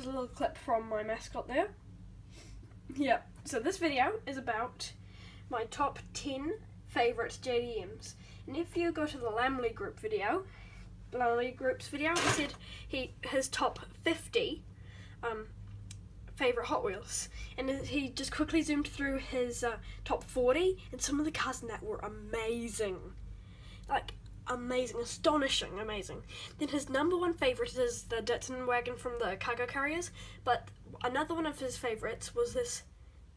a little clip from my mascot there. Yeah, so this video is about my top 10 favourite JDMs. And if you go to the Lamley Group's video, he said his top 50 favourite Hot Wheels. And he just quickly zoomed through his top 40, and some of the cars in that were amazing. Like, amazing, astonishing, amazing. Then his number one favourite is the Datsun wagon from the cargo carriers, but another one of his favourites was this,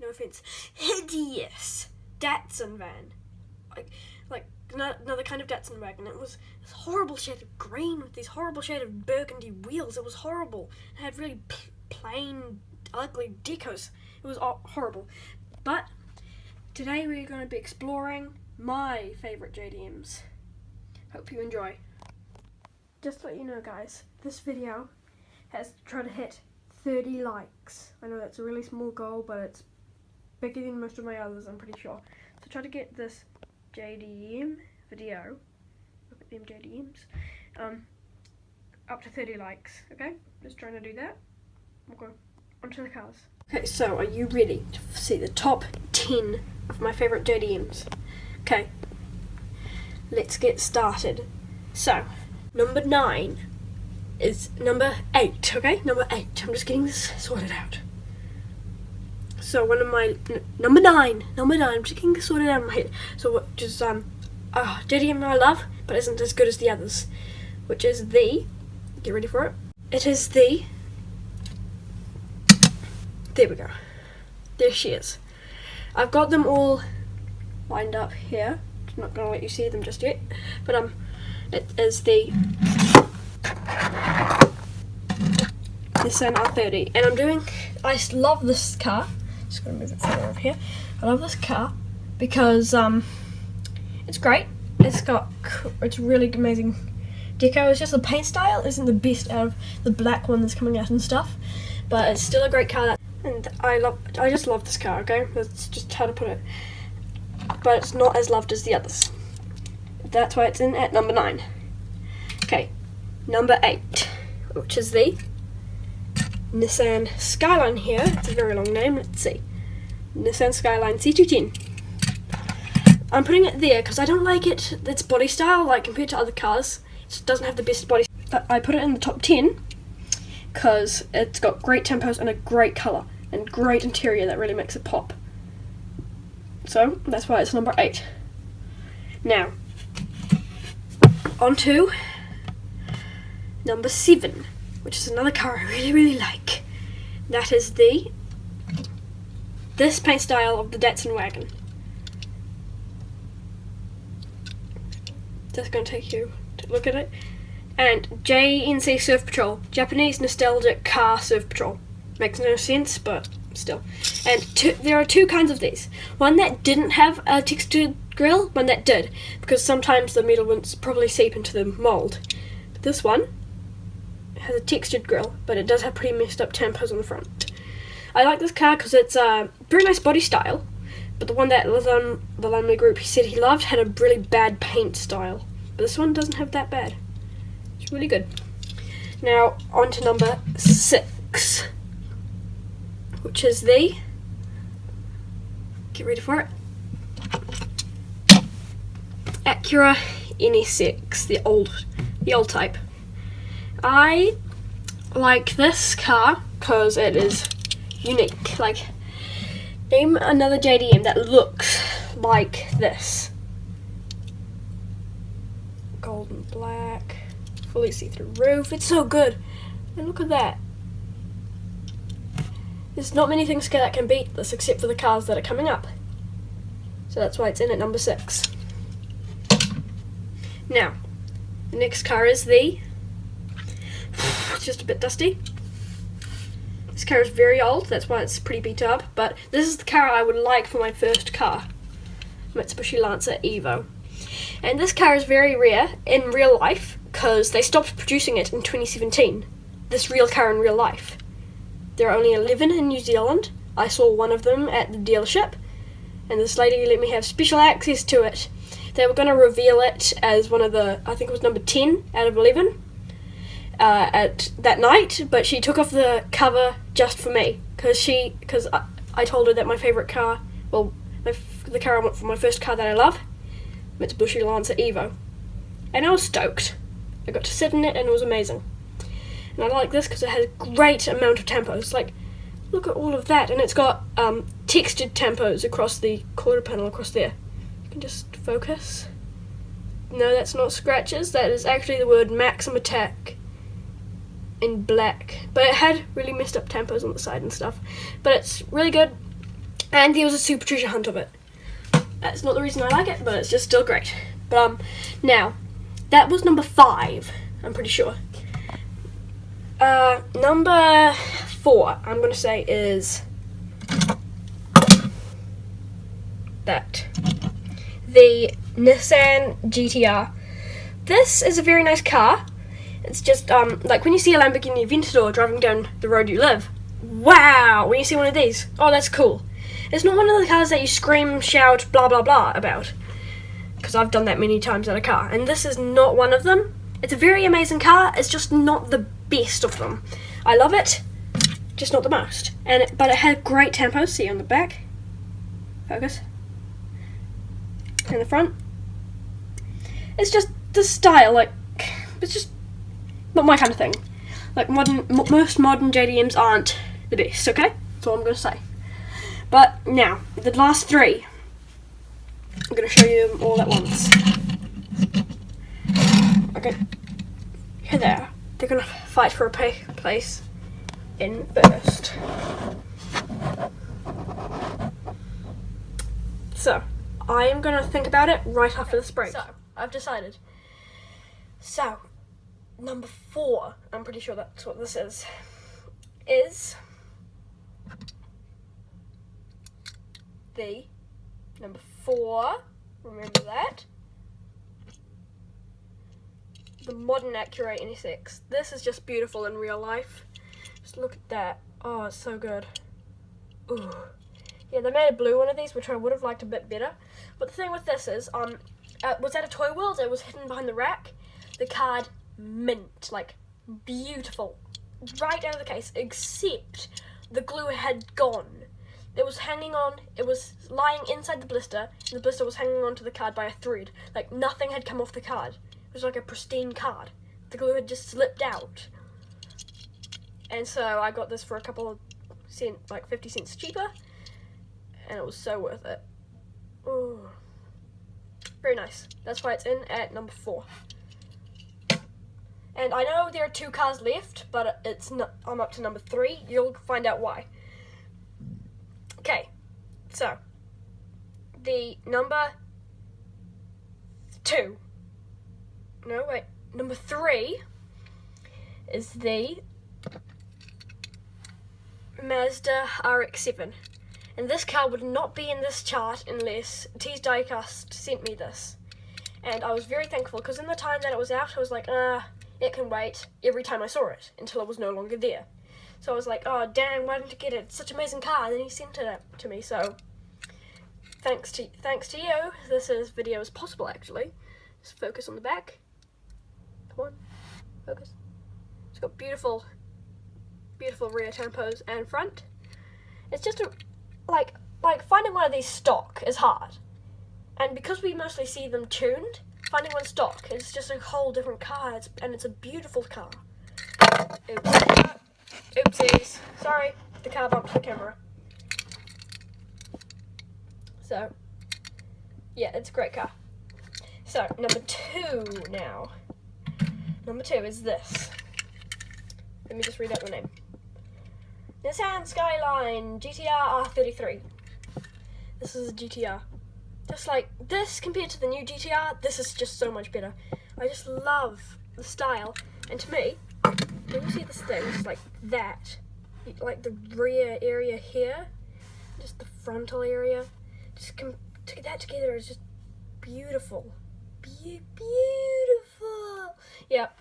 no offence, hideous Datsun van. Like another kind of Datsun wagon. It was this horrible shade of green with these horrible shade of burgundy wheels. It was horrible. It had really plain, ugly decos. It was horrible. But today we're going to be exploring my favourite JDMs. Hope you enjoy. Just to let you know, guys, this video has tried to hit 30 likes. I know that's a really small goal, but it's bigger than most of my others, I'm pretty sure. So try to get this JDM video, look at them JDMs, up to 30 likes, okay? Just trying to do that. We'll go onto the cars. Okay, so are you ready to see the top 10 of my favourite JDMs? Okay, let's get started. So, number 9 is number 8, okay? Number 8, I'm just getting this sorted out. So one of my, number 9, I'm just getting this sorted out in my head. So what, just, JDM I love, but isn't as good as the others. Which is the, get ready for it. It is the, there we go. There she is. I've got them all lined up here. I'm not going to let you see them just yet. But it is the Nissan R30. And I love this car. Just going to move it further over here. I love this car because it's great. It's really amazing deco. It's just the paint style isn't the best out of the black one that's coming out and stuff. But it's still a great car. And I just love this car, okay? That's just how to put it. But it's not as loved as the others. That's why it's in at number 9. Okay, number 8, which is the Nissan Skyline here. It's a very long name, let's see. Nissan Skyline C210. I'm putting it there because I don't like its body style, like compared to other cars. It doesn't have the best body style. I put it in the top 10 because it's got great tempos and a great colour and great interior that really makes it pop. So that's why it's number 8. Now, on to number 7, which is another car I really, really like. That is this paint style of the Datsun wagon. Just going to take you to look at it. And JNC Surf Patrol, Japanese Nostalgic Car Surf Patrol. Makes no sense, but still. And there are 2 kinds of these. One that didn't have a textured grille, one that did, because sometimes the metal wouldn't probably seep into the mould. But this one has a textured grille, but it does have pretty messed up tempos on the front. I like this car because it's a very nice body style, but the one that was on the Lamley Group he said he loved had a really bad paint style. But this one doesn't have that bad. It's really good. Now, on to number 6, which is the, get ready for it, Acura NSX, the old type. I like this car because it is unique. Like, name another JDM that looks like this. Golden black, fully see-through roof. It's so good. And look at that. There's not many things that can beat this except for the cars that are coming up. So that's why it's in at number 6. Now, the next car is it's just a bit dusty. This car is very old, that's why it's pretty beat up, but this is the car I would like for my first car. Mitsubishi Lancer Evo. And this car is very rare in real life because they stopped producing it in 2017. This real car in real life. There are only 11 in New Zealand. I saw one of them at the dealership, and this lady let me have special access to it. They were going to reveal it as one of the, I think it was number 10 out of 11. at that night, but she took off the cover just for me because I told her that my favourite car, well, the car I want for my first car that I love, Mitsubishi Lancer Evo, and I was stoked. I got to sit in it and it was amazing. And I like this because it has a great amount of tampos. Like, look at all of that, and it's got textured tampos across the quarter panel across there. You can just focus. No, that's not scratches. That is actually the word Maxim Attack in black. But it had really messed up tampos on the side and stuff. But it's really good, and there was a super treasure hunt of it. That's not the reason I like it, but it's just still great. But now, that was number 5, I'm pretty sure. Number 4, I'm going to say, is that. The Nissan GTR. This is a very nice car. It's just, like when you see a Lamborghini Aventador driving down the road you live, wow, when you see one of these, oh, that's cool. It's not one of the cars that you scream, shout, blah, blah, blah about, because I've done that many times at a car, and this is not one of them. It's a very amazing car, it's just not the best of them. I love it, just not the most. But it had great tempos, see on the back. Focus. In the front. It's just the style, like, it's just not my kind of thing. Like, most modern JDMs aren't the best, okay? That's all I'm going to say. But now, the last 3, I'm going to show you them all at once. Okay, here they are. They're going to fight for a place in first. So, I am going to think about it right after this break. So, I've decided. So, number 4, I'm pretty sure that's what this is the number 4, remember that, the modern Acura NSX. This is just beautiful in real life. Just look at that. Oh, it's so good. Ooh. Yeah, they made a blue one of these, which I would have liked a bit better. But the thing with this is, was at a Toy World, it was hidden behind the rack. The card, mint, like, beautiful. Right out of the case, except the glue had gone. It was hanging on, it was lying inside the blister, and the blister was hanging onto the card by a thread. Like, nothing had come off the card. It was like a pristine card. The glue had just slipped out. And so I got this for a couple of cents, like 50 cents cheaper, and it was so worth it. Ooh. Very nice. That's why it's in at number 4. And I know there are 2 cars left, but it's not, I'm up to number 3. You'll find out why. Okay, so the number 2. No, wait. Number 3 is the Mazda RX-7. And this car would not be in this chart unless T's Diecast sent me this. And I was very thankful, because in the time that it was out, I was like, it can wait, every time I saw it, until it was no longer there. So I was like, oh, dang, why didn't you get it? It's such an amazing car. And then he sent it to me, so thanks to you, this video is possible, actually. Just focus on the back. Come on, focus. It's got beautiful, beautiful rear tampos and front. It's just like finding one of these stock is hard. And because we mostly see them tuned, finding one stock is just a whole different car, and it's a beautiful car. Oopsies. Sorry, the car bumped the camera. So, yeah, it's a great car. So, number 2 now. Number 2 is this. Let me just read out the name. Nissan Skyline GTR R33. This is a GTR. Just like this compared to the new GTR, this is just so much better. I just love the style. And to me, when you see this thing, just like that, like the rear area here, just the frontal area, just to get that together is just beautiful. Beautiful. Yep,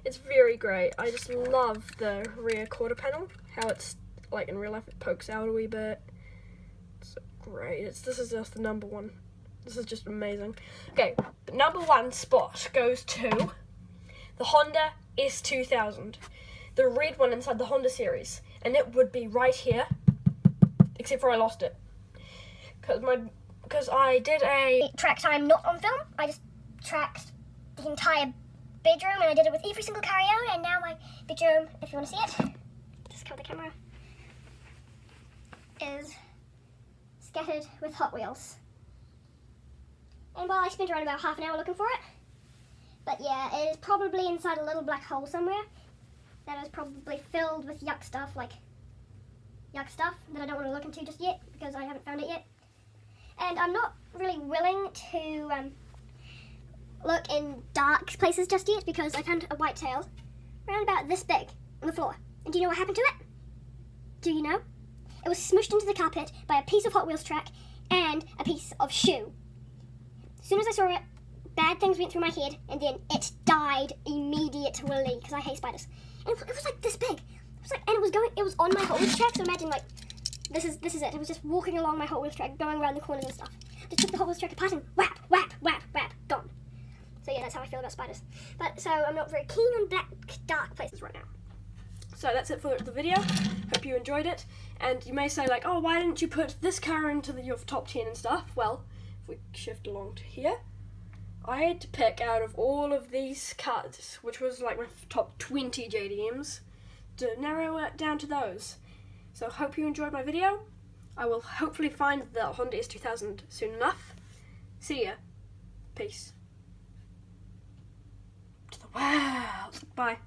it's very great. I just love the rear quarter panel, how it's like in real life it pokes out a wee bit. It's so great. This is just the number 1. This is just amazing. Okay, the number 1 spot goes to the Honda S2000, the red one inside the Honda series, and it would be right here, except for I lost it because I did a track time not on film. I just tracked the entire bedroom, and I did it with every single carry-on, and now my bedroom, if you want to see it, just cover the camera, is scattered with Hot Wheels. And well, I spent around about half an hour looking for it, but yeah, it is probably inside a little black hole somewhere that is probably filled with yuck stuff that I don't want to look into just yet because I haven't found it yet. And I'm not really willing to look in dark places just yet because I found a whitetail around about this big on the floor. And do you know what happened to it? Do you know? It was smushed into the carpet by a piece of Hot Wheels track and a piece of shoe. As soon as I saw it, bad things went through my head, and then it died immediately because I hate spiders. And it was like this big. It was like, and it was on my Hot Wheels track. So imagine like this is it. It was just walking along my Hot Wheels track, going around the corners and stuff. Just took the Hot Wheels track apart and whap, whap, whap, whap, gone. So yeah, that's how I feel about spiders. But so I'm not very keen on black, dark places right now. So that's it for the video. Hope you enjoyed it. And you may say like, oh, why didn't you put this car into your top 10 and stuff? Well, if we shift along to here, I had to pick out of all of these cars, which was like my top 20 JDMs, to narrow it down to those. So hope you enjoyed my video. I will hopefully find the Honda S2000 soon enough. See ya. Peace. To the world. Bye.